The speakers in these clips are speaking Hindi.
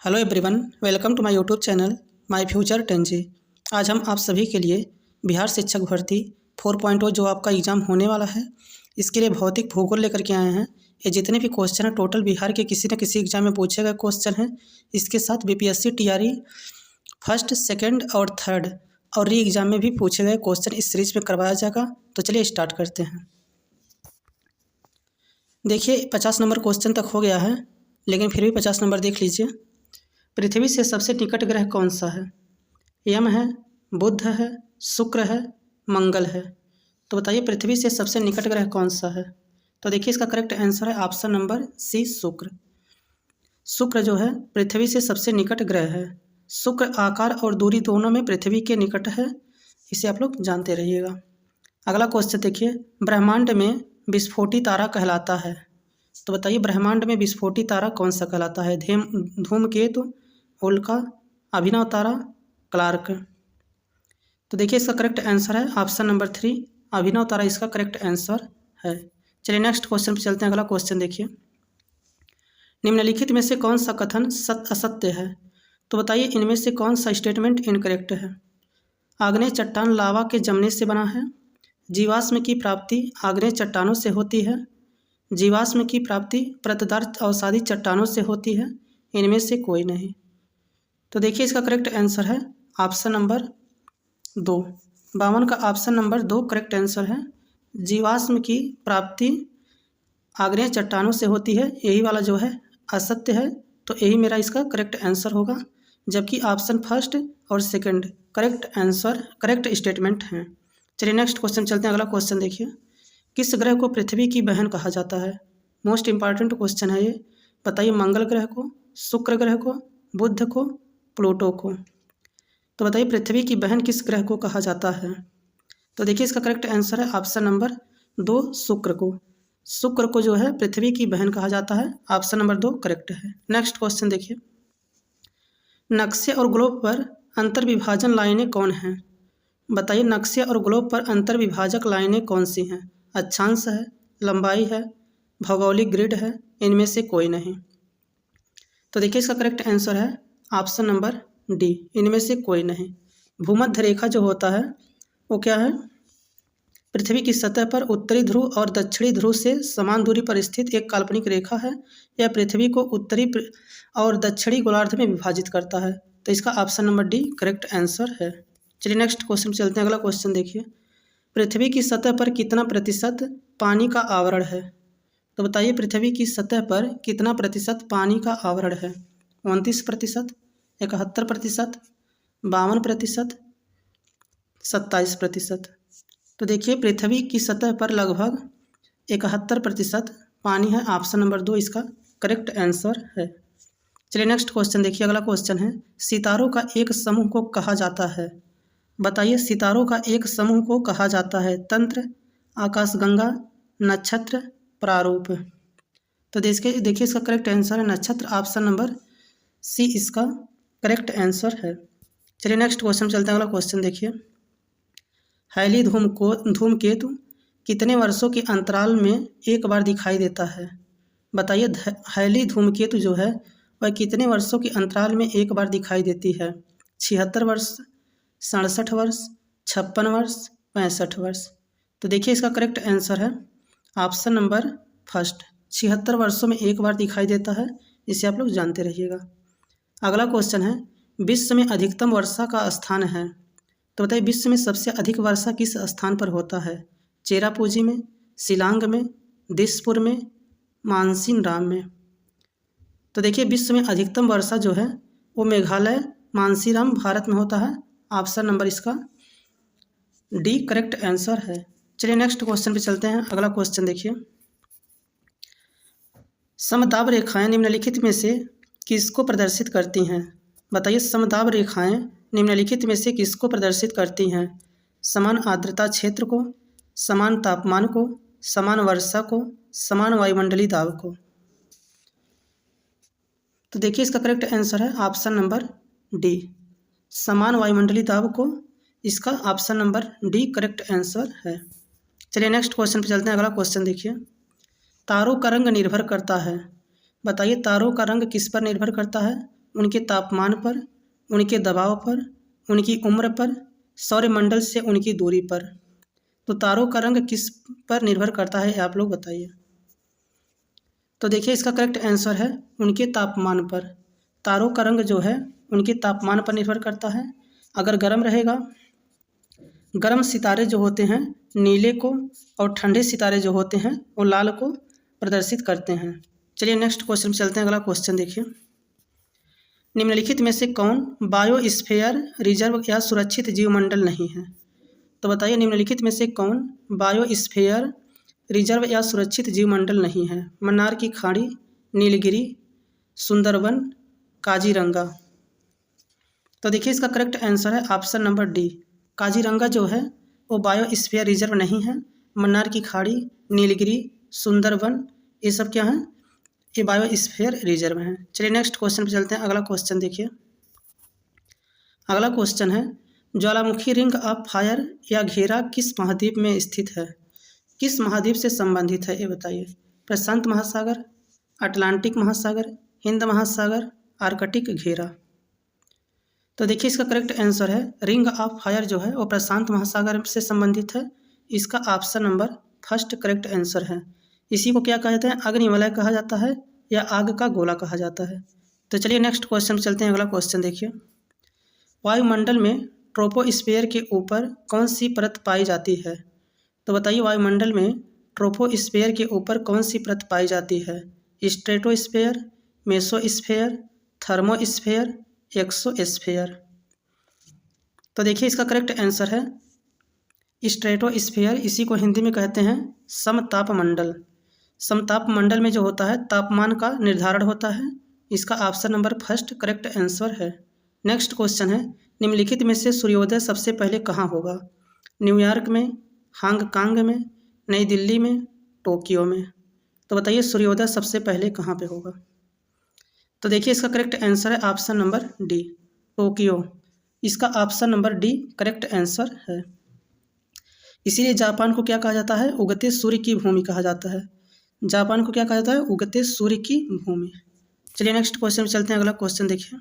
Hello everyone, welcome to my YouTube channel my future 10G। आज हम आप सभी के लिए बिहार शिक्षक भर्ती 4.0 जो आपका एग्ज़ाम होने वाला है, इसके लिए भौतिक भूगोल लेकर के आए हैं। ये जितने भी क्वेश्चन हैं टोटल बिहार के किसी न किसी एग्ज़ाम में पूछे गए क्वेश्चन हैं। इसके साथ BPSC TRE फर्स्ट, सेकेंड और थर्ड और री एग्ज़ाम में भी पूछे गए क्वेश्चन इस सीरीज़ में करवाया जाएगा। तो चलिए स्टार्ट करते हैं। देखिए 50 नंबर क्वेश्चन तक हो गया है, लेकिन फिर भी 50 नंबर देख लीजिए। पृथ्वी से सबसे निकट ग्रह कौन सा है? यम है, बुध है, शुक्र है, मंगल है। तो बताइए पृथ्वी से सबसे निकट ग्रह कौन सा है? तो देखिए इसका करेक्ट आंसर है ऑप्शन नंबर सी, शुक्र। शुक्र जो है पृथ्वी से सबसे निकट ग्रह है। शुक्र आकार और दूरी दोनों में पृथ्वी के निकट है, इसे आप लोग जानते रहिएगा। अगला क्वेश्चन देखिए, ब्रह्मांड में विस्फोटी तारा कहलाता है। तो बताइए ब्रह्मांड में विस्फोटी तारा कौन सा कहलाता है? धूमकेतु, उल्का, अभिनव तारा, क्लार्क। तो देखिए इसका करेक्ट आंसर है ऑप्शन नंबर 3, अभिनव तारा इसका करेक्ट आंसर है। चलिए नेक्स्ट क्वेश्चन पे चलते हैं। अगला क्वेश्चन देखिए, निम्नलिखित में से कौन सा कथन असत्य है? तो बताइए इनमें से कौन सा स्टेटमेंट इनकरेक्ट है? आग्नेय चट्टान लावा के जमने से बना है। जीवाश्म की प्राप्ति आग्नेय चट्टानों से होती है। जीवाश्म की प्राप्ति परतदार अवसादी चट्टानों से होती है। इनमें से कोई नहीं। तो देखिए इसका करेक्ट आंसर है ऑप्शन नंबर 2। 52 का ऑप्शन नंबर 2 करेक्ट आंसर है। जीवाश्म की प्राप्ति आग्नेय चट्टानों से होती है, यही वाला जो है असत्य है। तो यही मेरा इसका करेक्ट आंसर होगा, जबकि ऑप्शन फर्स्ट और सेकंड करेक्ट स्टेटमेंट हैं। चलिए नेक्स्ट क्वेश्चन चलते हैं। अगला क्वेश्चन देखिए, किस ग्रह को पृथ्वी की बहन कहा जाता है? मोस्ट इंपॉर्टेंट क्वेश्चन है ये। बताइए मंगल ग्रह को, शुक्र ग्रह को, बुध को, प्लूटो को। तो बताइए पृथ्वी की बहन किस ग्रह को कहा जाता है? तो देखिए इसका करेक्ट आंसर है ऑप्शन नंबर 2, शुक्र को। शुक्र को जो है पृथ्वी की बहन कहा जाता है। ऑप्शन नंबर 2 करेक्ट है। नेक्स्ट क्वेश्चन देखिए, नक्शे और ग्लोब पर अंतर्विभाजन लाइनें कौन हैं? बताइए नक्शे और ग्लोब पर अंतर्विभाजक लाइनें कौन सी हैं? अक्षांश है, लंबाई है, भौगोलिक ग्रिड है, इनमें से कोई नहीं। तो देखिए इसका करेक्ट आंसर है ऑप्शन नंबर डी, इनमें से कोई नहीं। भूमध्य रेखा जो होता है वो क्या है? पृथ्वी की सतह पर उत्तरी ध्रुव और दक्षिणी ध्रुव से समान दूरी पर स्थित एक काल्पनिक रेखा है। यह पृथ्वी को उत्तरी और दक्षिणी गोलार्ध में विभाजित करता है। तो इसका option number D correct answer है। चलिए नेक्स्ट क्वेश्चन चलते हैं। अगला क्वेश्चन देखिए, पृथ्वी की सतह पर कितना प्रतिशत पानी का आवरण है? तो बताइए पृथ्वी की सतह पर कितना प्रतिशत पानी का आवरण है? 29%, 71%, 52%, 27%। तो देखिए पृथ्वी की सतह पर लगभग 71% पानी है। ऑप्शन नंबर 2 इसका करेक्ट आंसर है। चलिए नेक्स्ट क्वेश्चन देखिए। अगला क्वेश्चन है, सितारों का एक समूह को कहा जाता है। बताइए सितारों का एक समूह को कहा जाता है तंत्र, आकाशगंगा, नक्षत्र, प्रारूप। तो देखिए इसका करेक्ट आंसर है नक्षत्र। ऑप्शन नंबर सी इसका करेक्ट आंसर है। चलिए नेक्स्ट क्वेश्चन चलते हैं। अगला क्वेश्चन देखिए, हैली धूमकेतु कितने वर्षों के अंतराल में एक बार दिखाई देता है? बताइए हैली धूमकेतु जो है वह कितने वर्षों के अंतराल में एक बार दिखाई देती है? 76 वर्ष, 67 वर्ष, 56 वर्ष, 65 वर्ष। तो देखिए इसका करेक्ट आंसर है ऑप्शन नंबर फर्स्ट, 76 वर्षों में एक बार दिखाई देता है। इसे आप लोग जानते रहिएगा। अगला क्वेश्चन है, विश्व में अधिकतम वर्षा का स्थान है। तो बताइए विश्व में सबसे अधिक वर्षा किस स्थान पर होता है? चेरापूंजी में, शिलांग में, दिसपुर में, मानसीनराम में। तो देखिए विश्व में अधिकतम वर्षा जो है वो मेघालय मानसीराम भारत में होता है। ऑप्शन नंबर इसका डी करेक्ट आंसर है। चलिए नेक्स्ट क्वेश्चन पे चलते हैं। अगला क्वेश्चन देखिए, समदाब रेखाएं निम्नलिखित में से किसको प्रदर्शित करती हैं? बताइए समदाब रेखाएं निम्नलिखित में से किसको प्रदर्शित करती हैं? समान आर्द्रता क्षेत्र को, समान तापमान को, समान वर्षा को, समान वायुमंडलीय दाब को। तो देखिए इसका करेक्ट आंसर है ऑप्शन नंबर डी, समान वायुमंडलीय दाब को। इसका option number D correct answer है। चलिए नेक्स्ट क्वेश्चन पे चलते हैं। अगला क्वेश्चन देखिए, तारों का रंग निर्भर करता है। बताइए तारों का रंग किस पर निर्भर करता है? उनके तापमान पर, उनके दबाव पर, उनकी उम्र पर, सौरमंडल से उनकी दूरी पर। तो तारों का रंग किस पर निर्भर करता है, आप लोग बताइए। तो देखिए इसका करेक्ट आंसर है उनके तापमान पर। तारों का रंग जो है उनके तापमान पर निर्भर करता है। अगर गर्म रहेगा, गर्म सितारे जो होते हैं नीले को, और ठंडे सितारे जो होते हैं वो लाल को प्रदर्शित करते हैं। चलिए नेक्स्ट क्वेश्चन में चलते हैं। अगला क्वेश्चन देखिए, निम्नलिखित में से कौन बायोस्फीयर रिजर्व या सुरक्षित जीवमंडल नहीं है। तो बताइए निम्नलिखित में से कौन बायोस्फीयर रिजर्व या सुरक्षित जीवमंडल नहीं है। मन्नार की खाड़ी, नीलगिरी, सुंदरवन, काजीरंगा। तो देखिए इसका करेक्ट आंसर है ऑप्शन नंबर डी, काजीरंगा जो है वो बायोस्फीयर रिजर्व नहीं है। मन्नार की खाड़ी, नीलगिरी, सुंदरवन, ये सब क्या हैं, ये बायोस्फीयर रिजर्व हैं। चलिए नेक्स्ट क्वेश्चन पे चलते हैं। अगला क्वेश्चन देखिए, अगला क्वेश्चन है ज्वालामुखी रिंग ऑफ फायर या घेरा किस महाद्वीप में स्थित है। किस महाद्वीप से संबंधित है ये बताइए। प्रशांत महासागर, अटलांटिक महासागर, हिंद महासागर, आर्कटिक घेरा। तो देखिए इसका करेक्ट आंसर है रिंग ऑफ फायर जो है वो प्रशांत महासागर से संबंधित है। इसका option number first correct answer है। इसी को क्या कहा जाता है, अग्निवलय कहा जाता है या आग का गोला कहा जाता है। तो चलिए नेक्स्ट क्वेश्चन चलते हैं। अगला क्वेश्चन देखिए, वायुमंडल में ट्रोपोस्फीयर के ऊपर कौन सी परत पाई जाती है। तो बताइए वायुमंडल में ट्रोपोस्फीयर के ऊपर कौन सी परत पाई जाती है। Stratosphere, mesosphere, thermosphere, exosphere. तो देखिए इसका करेक्ट आंसर है स्ट्रेटोस्फीयर। इसी को हिंदी में कहते हैं समताप मंडल। समताप मंडल में जो होता है तापमान का निर्धारण होता है। इसका option number first correct answer है। नेक्स्ट क्वेश्चन है निम्नलिखित में से सूर्योदय सबसे पहले कहाँ होगा। न्यूयॉर्क में, हांगकांग में, नई दिल्ली में, टोक्यो में। तो बताइए सूर्योदय सबसे पहले कहाँ पे होगा। तो देखिए इसका करेक्ट आंसर है ऑप्शन नंबर डी, टोक्यो। इसका option number D correct answer है। इसीलिए जापान को क्या कहा जाता है, उगते सूर्य की भूमि कहा जाता है। जापान को क्या कहा जाता है, उगते सूर्य की भूमि। चलिए नेक्स्ट क्वेश्चन में चलते हैं। अगला क्वेश्चन देखिए,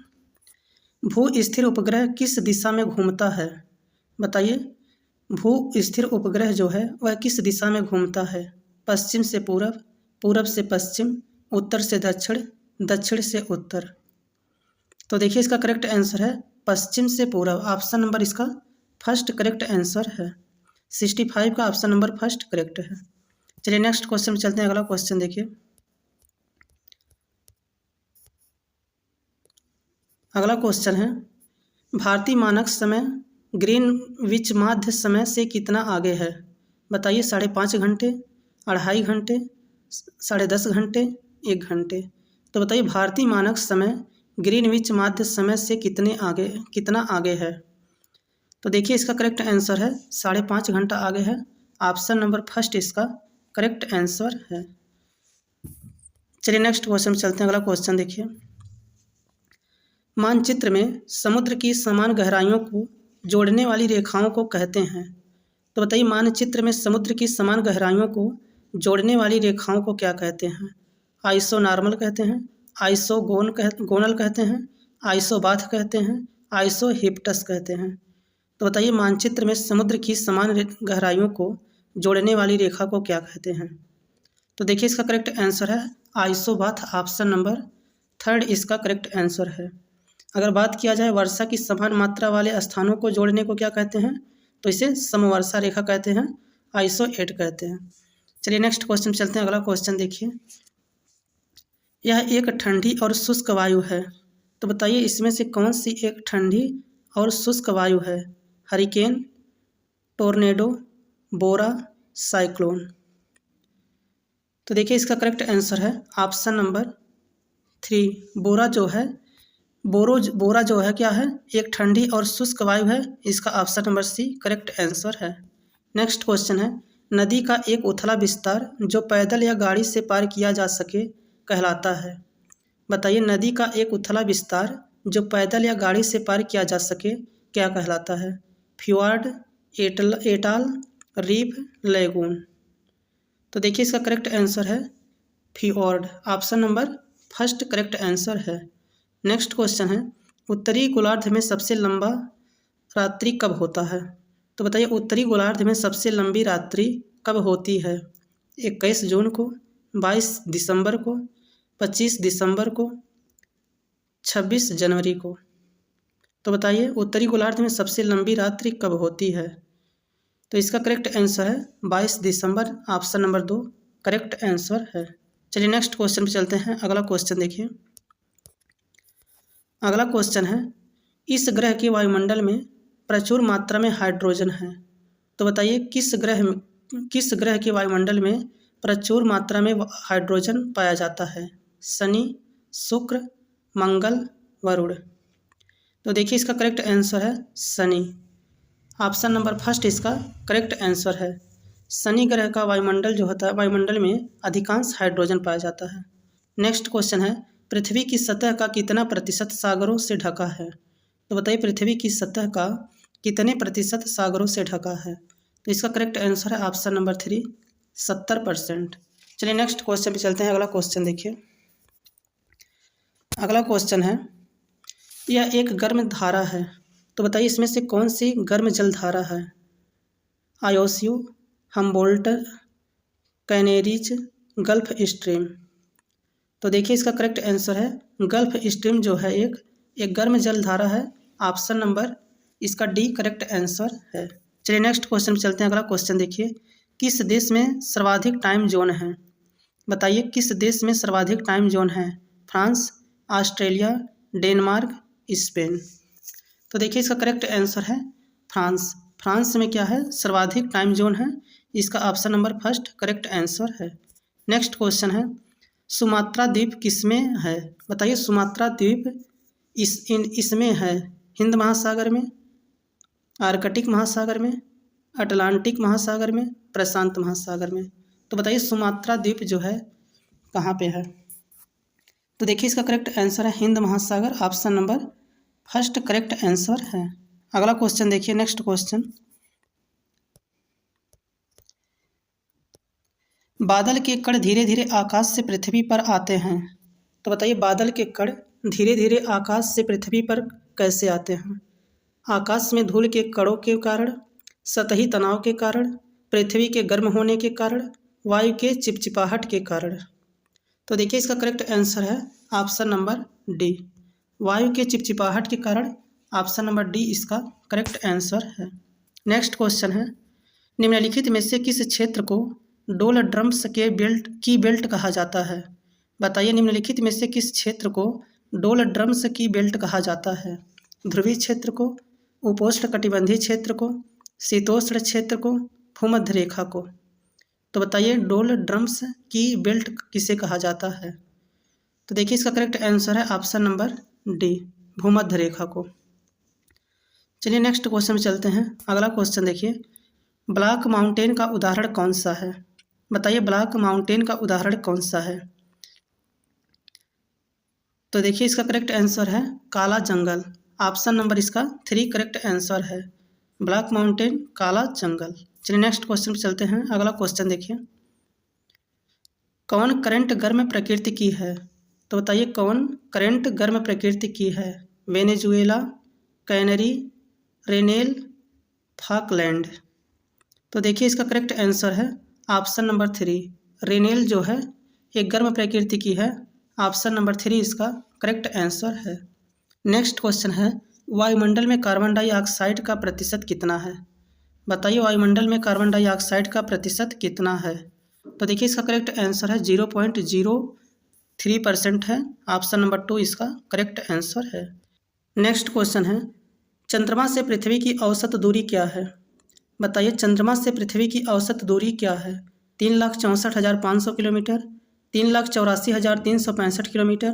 भू स्थिर उपग्रह किस दिशा में घूमता है। बताइए भू स्थिर उपग्रह जो है वह किस दिशा में घूमता है। पश्चिम से पूरब, पूरब से पश्चिम, उत्तर से दक्षिण, दक्षिण से उत्तर। तो देखिए इसका करेक्ट आंसर है पश्चिम से पूरब। ऑप्शन नंबर इसका फर्स्ट करेक्ट आंसर है। 65 का ऑप्शन नंबर फर्स्ट करेक्ट है। चलिए नेक्स्ट क्वेश्चन में चलते हैं। अगला क्वेश्चन देखिए, अगला क्वेश्चन है भारतीय मानक समय ग्रीनविच माध्य समय से कितना आगे है। बताइए 5.5 घंटे, 2.5 घंटे, 10.5 घंटे, 1 घंटे। तो बताइए भारतीय मानक समय ग्रीनविच माध्य समय से कितना आगे है। तो देखिए इसका करेक्ट आंसर है 5.5 घंटा आगे है। ऑप्शन नंबर फर्स्ट इसका करेक्ट आंसर है। चलिए नेक्स्ट क्वेश्चन में चलते हैं। अगला क्वेश्चन देखिए, मानचित्र में समुद्र की समान गहराइयों को जोड़ने वाली रेखाओं को कहते हैं। तो बताइए मानचित्र में समुद्र की समान गहराइयों को जोड़ने वाली रेखाओं को क्या कहते हैं। आइसोनॉर्मल कहते हैं, आइसोगोनल कहते हैं, आइसोबाथ कहते हैं, आइसोहिप्टस कहते हैं। तो बताइए मानचित्र में समुद्र की समान गहराइयों को जोड़ने वाली रेखा को क्या कहते हैं। तो देखिए इसका करेक्ट आंसर है आइसोबाथ। ऑप्शन नंबर थर्ड इसका करेक्ट आंसर है। अगर बात किया जाए वर्षा की समान मात्रा वाले स्थानों को जोड़ने को क्या कहते हैं, तो इसे समवर्षा रेखा कहते हैं, आइसोएड कहते हैं। चलिए नेक्स्ट क्वेश्चन चलते हैं। अगला क्वेश्चन देखिए, यह एक ठंडी और शुष्क वायु है। तो बताइए इसमें से कौन सी एक ठंडी और शुष्क वायु है। हरिकेन, टोर्नेडो, बोरा, साइक्लोन। तो देखिए इसका करेक्ट आंसर है ऑप्शन नंबर 3, बोरा जो है। बोरा जो है क्या है, एक ठंडी और शुष्क वायु है। इसका option number C correct answer है। नेक्स्ट क्वेश्चन है नदी का एक उथला विस्तार जो पैदल या गाड़ी से पार किया जा सके कहलाता है। बताइए नदी का एक उथला विस्तार जो पैदल या गाड़ी से पार किया जा सके क्या कहलाता है। Fjord, atoll, reef, lagoon. तो देखिए इसका करेक्ट आंसर है fjord. Option number first correct answer है। नेक्स्ट क्वेश्चन है, उत्तरी गोलार्ध में सबसे लंबा रात्रि कब होता है? तो बताइए उत्तरी गोलार्ध में सबसे लंबी रात्रि कब होती है? 21 जून को, 22 दिसंबर को, 25 दिसंबर को, 26 जनवरी को। तो बताइए उत्तरी गोलार्ध में सबसे लंबी रात्रि कब होती है? तो इसका करेक्ट आंसर है 22 दिसंबर, ऑप्शन नंबर 2 करेक्ट आंसर है। चलिए नेक्स्ट क्वेश्चन पे चलते हैं। अगला क्वेश्चन देखिए। अगला क्वेश्चन है, इस ग्रह के वायुमंडल में प्रचुर मात्रा में हाइड्रोजन है। तो बताइए किस ग्रह के वायुमंडल में प्रचुर मात्रा में हाइड्रोजन पाया जाता है? शनि, शुक्र, मंगल, वरुण। तो देखिए इसका करेक्ट आंसर है शनि, ऑप्शन नंबर फर्स्ट इसका करेक्ट आंसर है। शनि ग्रह का वायुमंडल जो होता है, वायुमंडल में अधिकांश हाइड्रोजन पाया जाता है। नेक्स्ट क्वेश्चन है, पृथ्वी की सतह का कितना प्रतिशत सागरों से ढका है? तो बताइए पृथ्वी की सतह का कितने प्रतिशत सागरों से ढका है? तो इसका करेक्ट आंसर है ऑप्शन नंबर 3 70%। चलिए नेक्स्ट क्वेश्चन पे चलते हैं। अगला क्वेश्चन देखिए। अगला क्वेश्चन है, यह एक गर्म धारा है। तो बताइए इसमें से कौन सी गर्म जल धारा है? आयोसियो, हम्बोल्ट, कैनेरीज, गल्फ स्ट्रीम। तो देखिए इसका करेक्ट आंसर है गल्फ स्ट्रीम जो है एक गर्म जल धारा है, ऑप्शन नंबर इसका डी करेक्ट आंसर है। चलिए नेक्स्ट क्वेश्चन पे चलते हैं। अगला क्वेश्चन देखिए, किस देश में सर्वाधिक टाइम जोन है? बताइए किस देश में सर्वाधिक टाइम जोन है? France, Australia, Denmark, Spain. तो देखिए इसका करेक्ट आंसर है फ्रांस। फ्रांस में क्या है? सर्वाधिक टाइम जोन है, इसका option number first correct answer है। नेक्स्ट क्वेश्चन है, सुमात्रा द्वीप किसमें है? बताइए सुमात्रा द्वीप इसमें है हिंद महासागर में, आर्कटिक महासागर में, अटलांटिक महासागर में, प्रशांत महासागर में। तो बताइए सुमात्रा द्वीप जो है कहाँ पे है? तो देखिए इसका करेक्ट आंसर है हिंद महासागर, option number first correct answer है। अगला क्वेश्चन देखिए। नेक्स्ट क्वेश्चन, बादल के कण धीरे धीरे आकाश से पृथ्वी पर आते हैं। तो बताइए बादल के कण धीरे धीरे आकाश से पृथ्वी पर कैसे आते हैं? आकाश में धूल के कणों के कारण, सतही तनाव के कारण, पृथ्वी के गर्म होने के कारण, वायु के चिपचिपाहट के कारण। तो देखिए इसका करेक्ट आंसर है ऑप्शन नंबर डी, वायु के चिपचिपाहट के कारण, ऑप्शन नंबर डी इसका करेक्ट आंसर है। नेक्स्ट क्वेश्चन है, निम्नलिखित में से किस क्षेत्र को डोल ड्रम्स के बेल्ट कहा जाता है? बताइए निम्नलिखित में से किस क्षेत्र को डोल ड्रम्स की बेल्ट कहा जाता है? ध्रुवीय क्षेत्र को, उपोष्ण कटिबंधीय क्षेत्र को, शीतोष्ण क्षेत्र को, भूमध्य रेखा को। तो बताइए डोल ड्रम्स की बेल्ट किसे कहा जाता है? तो देखिए इसका करेक्ट आंसर है ऑप्शन नंबर डी, भूमध्य रेखा को। चलिए नेक्स्ट क्वेश्चन में चलते हैं। अगला क्वेश्चन देखिए, ब्लैक माउंटेन का उदाहरण कौन सा है? बताइए ब्लैक माउंटेन का उदाहरण कौन सा है? तो देखिए इसका करेक्ट आंसर है काला जंगल, ऑप्शन नंबर इसका 3 करेक्ट आंसर है, ब्लैक माउंटेन काला जंगल। चलिए नेक्स्ट क्वेश्चन पे चलते हैं। अगला क्वेश्चन देखिए, कौन करंट गर्म प्रकृति की है? तो बताइए कौन करंट गर्म प्रकृति की है? Venezuela, canary, रेनेल, Falkland. तो देखिए इसका करेक्ट आंसर है ऑप्शन नंबर 3, रेनेल जो है एक गर्म प्रकृति की है, ऑप्शन नंबर 3 इसका करेक्ट आंसर है। नेक्स्ट क्वेश्चन है, वायुमंडल में कार्बन डाइऑक्साइड का प्रतिशत कितना है? बताइए वायुमंडल में कार्बन डाइऑक्साइड का प्रतिशत कितना है? तो देखिए इसका करेक्ट आंसर है 0.03% है, ऑप्शन नंबर 2 इसका करेक्ट आंसर है। नेक्स्ट क्वेश्चन है, चंद्रमा से पृथ्वी की औसत दूरी क्या है? बताइए चंद्रमा से पृथ्वी की औसत दूरी क्या है? 3,64,500 किलोमीटर, 3,84,365 किलोमीटर,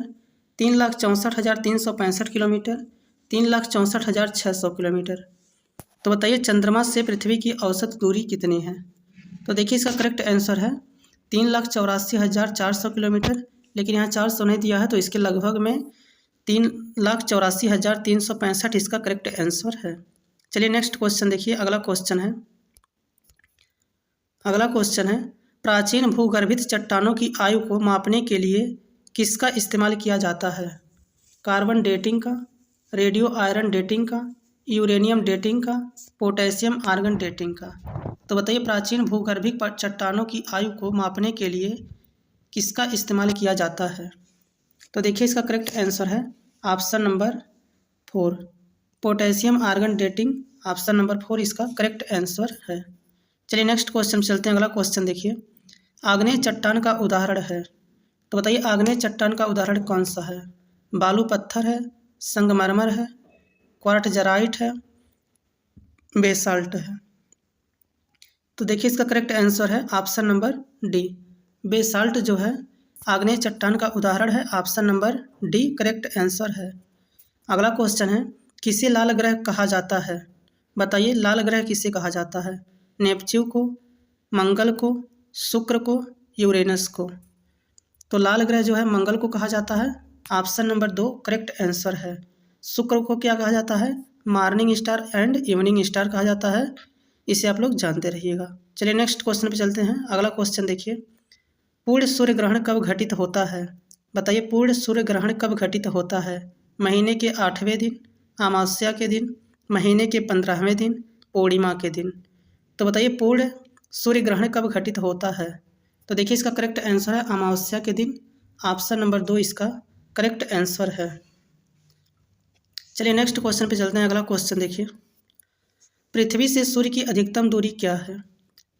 3,64,365 किलोमीटर, 3,64,600 किलोमीटर। तो बताइए चंद्रमा से पृथ्वी की औसत दूरी कितनी है? तो देखिए इसका करेक्ट आंसर है 3,84,400 किलोमीटर, लेकिन यहाँ 400 नहीं दिया है तो इसके लगभग में 3,84,365 इसका करेक्ट आंसर है। चलिए नेक्स्ट क्वेश्चन देखिए। अगला क्वेश्चन है, प्राचीन भूगर्भित चट्टानों की आयु को मापने के लिए किसका इस्तेमाल किया जाता है? कार्बन डेटिंग का, रेडियो आयरन डेटिंग का, यूरेनियम डेटिंग का, पोटेशियम आर्गन डेटिंग का। तो बताइए प्राचीन भूगर्भिक चट्टानों की आयु को मापने के लिए किसका इस्तेमाल किया जाता है? तो देखिए इसका करेक्ट आंसर है option number 4, potassium argon dating. Option number 4 इसका करेक्ट आंसर है। चलिए नेक्स्ट क्वेश्चन चलते हैं। अगला क्वेश्चन देखिए, आग्नेय चट्टान का उदाहरण है। तो बताइए आग्नेय चट्टान का उदाहरण कौन सा है? बालू पत्थर है, संगमरमर है, क्वार्टजराइट है, बेसाल्ट है। तो देखिए इसका करेक्ट आंसर है ऑप्शन नंबर डी, बेसाल्ट जो है आग्नेय चट्टान का उदाहरण है। Option number D correct answer है। अगला क्वेश्चन है, किसे लाल ग्रह कहा जाता है? बताइए लाल ग्रह किसे कहा जाता है? नेपच्यून को, मंगल को, शुक्र को, यूरेनस को। तो लाल ग्रह जो है मंगल को कहा जाता है। ऑप्शन नंबर 2 करेक्ट आंसर है। शुक्र को क्या कहा जाता है? Morning star and evening star कहा जाता है। इसे आप लोग जानते रहिएगा। चलिए नेक्स्ट क्वेश्चन पे चलते हैं। अगला क्वेश्चन देखिए, पूर्ण सूर्य ग्रहण कब घटित होता है? बताइए पूर्ण सूर्य ग्रहण कब घटित होता है? महीने के 8वें दिन, अमावस्या के दिन, महीने के 15वें दिन, पूर्णिमा के दिन। तो बताइए पूर्ण सूर्य ग्रहण कब घटित होता है? तो देखिए इसका करेक्ट आंसर है अमावस्या के दिन। ऑप्शन नंबर 2 इसका करेक्ट आंसर है। चलिए नेक्स्ट क्वेश्चन पे चलते हैं। अगला क्वेश्चन देखिए, पृथ्वी से सूर्य की अधिकतम दूरी क्या है?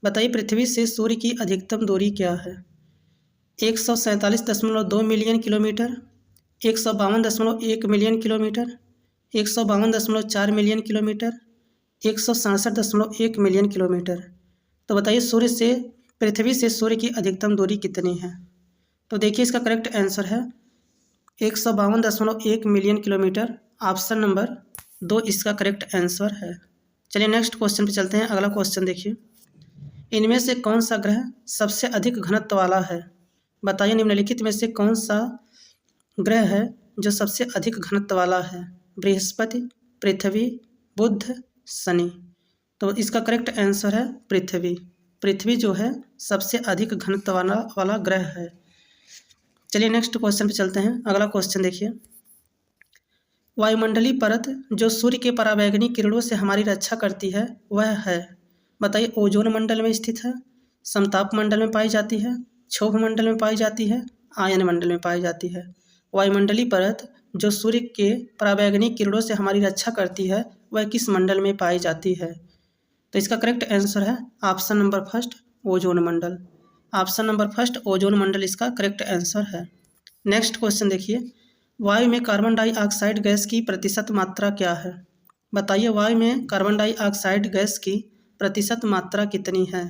बताइए पृथ्वी से सूर्य की अधिकतम दूरी क्या है? 147.2 million kilometre, 152.1 million kilometre, 152.4 million kilometre, 167.1 million kilometre. तो बताइए सूर्य से पृथ्वी से सूर्य की अधिकतम दूरी कितनी है? तो देखिए इसका करेक्ट आंसर है 152.1 मिलियन किलोमीटर। ऑप्शन नंबर 2 इसका करेक्ट आंसर है। चलिए नेक्स्ट क्वेश्चन पे चलते हैं। अगला क्वेश्चन देखिए, इनमें से कौन सा ग्रह सबसे अधिक घनत्व वाला है? बताइए निम्नलिखित में से कौन सा ग्रह है जो सबसे अधिक घनत्व वाला है? बृहस्पति, पृथ्वी, बुध, शनि। तो इसका करेक्ट आंसर है पृथ्वी। पृथ्वी जो है सबसे अधिक घनत्व वाला ग्रह है। चलिए नेक्स्ट क्वेश्चन पे चलते हैं। अगला क्वेश्चन देखिए, वायुमंडलीय परत जो सूर्य के पराबैंगनी किरणों से हमारी रक्षा करती है वह है? बताइए ओजोन मंडल में स्थित है, समताप मंडल में पाई जाती है, क्षोभ मंडल में पाई जाती है, आयन मंडल में पाई जाती है। वायुमंडलीय परत जो सूर्य के पराबैंगनी किरणों से हमारी रक्षा करती है वह किस मंडल में पाई जाती है? तो इसका करेक्ट आंसर है ऑप्शन नंबर 1 ओजोन मंडल। ऑप्शन नंबर 1 ओजोन मंडल इसका करेक्ट आंसर है। नेक्स्ट क्वेश्चन देखिए, वायु में कार्बन डाइऑक्साइड गैस की प्रतिशत मात्रा क्या है? बताइए वायु में कार्बन डाइऑक्साइड गैस की प्रतिशत मात्रा कितनी है?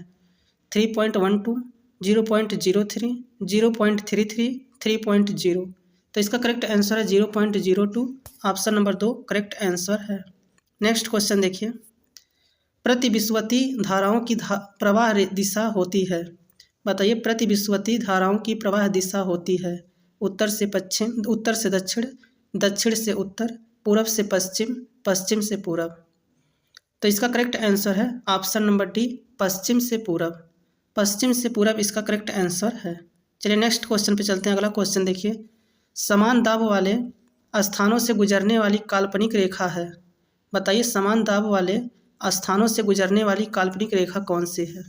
3.12, 0.03, 0.33, 3.0। तो इसका करेक्ट आंसर है 0.02। ऑप्शन नंबर 2 करेक्ट आंसर है। नेक्स्ट क्वेश्चन देखिए, प्रतिविषुवती धाराओं की प्रवाह दिशा होती है। बताइए प्रतिविषुवती धाराओं की प्रवाह दिशा होती है उत्तर से पश्चिम, उत्तर से दक्षिण, दक्षिण से उत्तर, पूरब से पश्चिम, पश्चिम से पूरब। तो इसका करेक्ट आंसर है ऑप्शन नंबर डी पश्चिम से पूरब। पश्चिम से पूरब इसका करेक्ट आंसर है। चलिए नेक्स्ट क्वेश्चन पे चलते हैं। अगला क्वेश्चन देखिए, समान दाब वाले स्थानों से गुजरने वाली काल्पनिक रेखा है। बताइए समान दाब वाले स्थानों से गुजरने वाली काल्पनिक रेखा कौन सी है?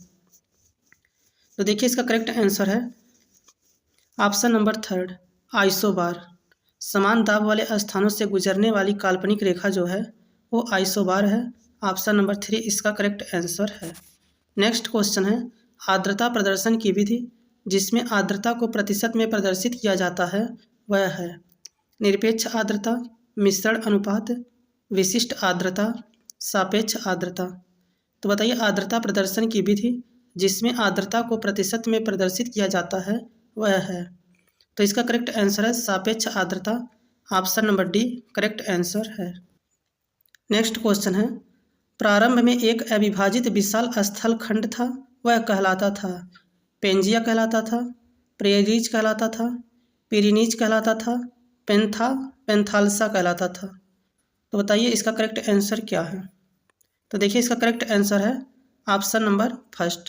तो देखिए इसका करेक्ट आंसर है ऑप्शन नंबर 3 आइसोबार। समान दाब वाले स्थानों से गुजरने वाली काल्पनिक रेखा जो है वो आइसोबार है। ऑप्शन नंबर 3 इसका करेक्ट आंसर है। नेक्स्ट क्वेश्चन है, आर्द्रता प्रदर्शन की विधि जिसमें आर्द्रता को प्रतिशत में प्रदर्शित किया जाता है वह है? निरपेक्ष आर्द्रता, मिश्रण अनुपात, विशिष्ट आर्द्रता, सापेक्ष आर्द्रता। तो बताइए आर्द्रता प्रदर्शन की विधि जिसमें आर्द्रता को प्रतिशत में प्रदर्शित किया जाता है वह है? तो इसका करेक्ट आंसर है सापेक्ष आर्द्रता। Option number D correct answer है। नेक्स्ट क्वेश्चन है, प्रारंभ में एक अविभाजित विशाल स्थल खंड था वह कहलाता था? पेंजिया कहलाता था, प्रेरीज कहलाता था, पिरिनीज कहलाता था, पेंथालसा कहलाता था। तो बताइए इसका करेक्ट आंसर क्या है? तो देखिए इसका करेक्ट आंसर है ऑप्शन नंबर 1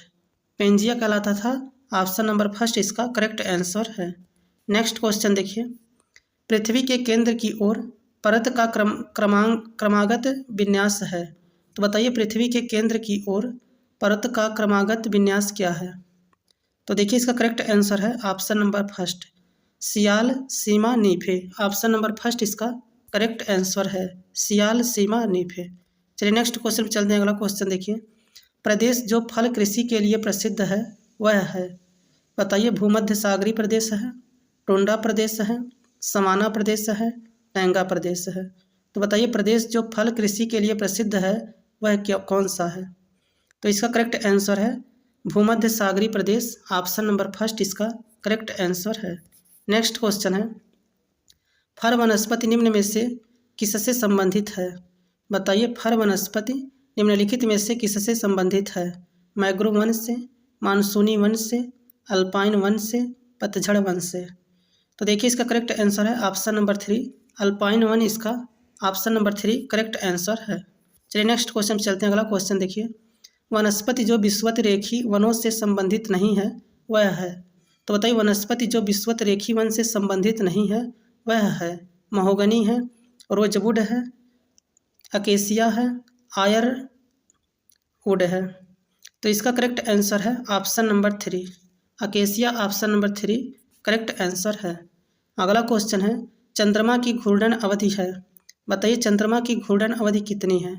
पेंजिया कहलाता था। ऑप्शन नंबर 1 इसका करेक्ट आंसर है। नेक्स्ट क्वेश्चन देखिए, पृथ्वी के केंद्र की ओर परत का क्रमागत विन्यास है। तो बताइए पृथ्वी के केंद्र की ओर परत का क्रमागत विन्यास क्या है। तो देखिए इसका करेक्ट आंसर है ऑप्शन नंबर फर्स्ट, सियाल सीमा नीफे। ऑप्शन नंबर फर्स्ट इसका करेक्ट आंसर है, सियाल सीमा नीफे। चलिए नेक्स्ट क्वेश्चन चलते हैं। अगला क्वेश्चन देखिए, प्रदेश जो फल कृषि के लिए प्रसिद्ध है वह है। बताइए भूमध्य सागरीय प्रदेश है, टुंड्रा प्रदेश है, समाना प्रदेश है, टैंगा प्रदेश है। तो बताइए प्रदेश जो फल कृषि के लिए प्रसिद्ध है वह क्या कौन सा है। तो इसका करेक्ट आंसर है भूमध्य सागरीय प्रदेश। ऑप्शन नंबर फर्स्ट इसका करेक्ट आंसर है। नेक्स्ट क्वेश्चन है, फर वनस्पति निम्न में से किससे संबंधित है। बताइए फर वनस्पति निम्नलिखित में से किससे संबंधित है। मैंग्रोव वन से, मानसूनी वन से, अल्पाइन वन से, पतझड़ वन से। तो देखिए इसका करेक्ट आंसर है ऑप्शन नंबर थ्री, अल्पाइन वन इसका option number three correct answer है। चलिए नेक्स्ट क्वेश्चन चलते हैं। अगला क्वेश्चन देखिए, वनस्पति जो विषुवत रेखी वनों से संबंधित नहीं है वह है। तो बताइए वनस्पति जो विषुवत रेखी वन से संबंधित नहीं है वह है महोगनी है, रोजवुड है, अकेसिया है, आयर वुड है। तो इसका करेक्ट आंसर है option number three, acacia option number three correct answer है। अगला क्वेश्चन है, चंद्रमा की घूर्णन अवधि है। बताइए चंद्रमा की घूर्णन अवधि कितनी है।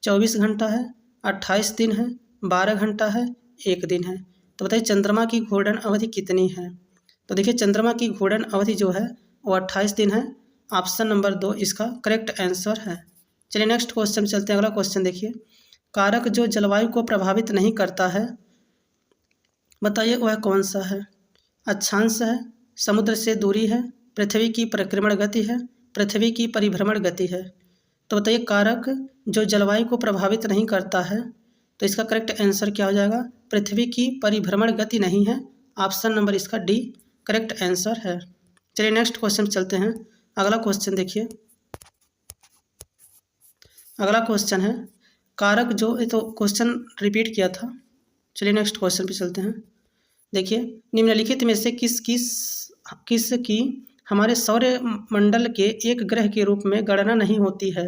24 घंटा है, 28 दिन है, 12 घंटा है, 1 दिन है। तो बताइए चंद्रमा की घूर्णन अवधि कितनी है। तो देखिए चंद्रमा की घूर्णन अवधि जो है वो 28 दिन है। ऑप्शन नंबर दो इसका करेक्ट आंसर है। चलिए नेक्स्ट क्वेश्चन चलते हैं। अगला क्वेश्चन देखिए, कारक जो जलवायु को प्रभावित नहीं करता है बताइए वह कौन सा है। अक्षांश है, समुद्र से दूरी है, पृथ्वी की परिक्रमण गति है, पृथ्वी की परिभ्रमण गति है। तो बताइए कारक जो जलवायु को प्रभावित नहीं करता है, तो इसका करेक्ट आंसर क्या हो जाएगा। पृथ्वी की परिभ्रमण गति नहीं है। ऑप्शन नंबर इसका डी करेक्ट आंसर है। चलिए नेक्स्ट क्वेश्चन चलते हैं। अगला क्वेश्चन देखिए, अगला क्वेश्चन है कारक जो, ये तो क्वेश्चन रिपीट किया था। चलिए नेक्स्ट क्वेश्चन पे चलते हैं। देखिए निम्नलिखित में से किस की हमारे सौर मंडल के एक ग्रह के रूप में गणना नहीं होती है।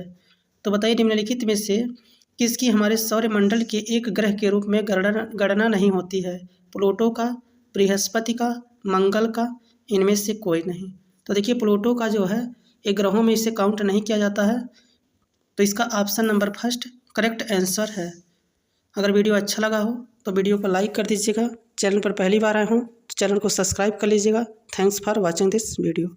तो बताइए निम्नलिखित में से किसकी हमारे सौर मंडल के एक ग्रह के रूप में गणना नहीं होती है। प्लूटो का, बृहस्पति का, मंगल का, इनमें से कोई नहीं। तो देखिए प्लूटो का जो है एक ग्रहों में इसे काउंट नहीं किया जाता है। तो इसका option number first correct answer है। अगर वीडियो अच्छा लगा हो तो वीडियो को लाइक कर दीजिएगा। चैनल पर पहली बार आए हों तो चैनल को सब्सक्राइब कर लीजिएगा। Thanks for watching this video.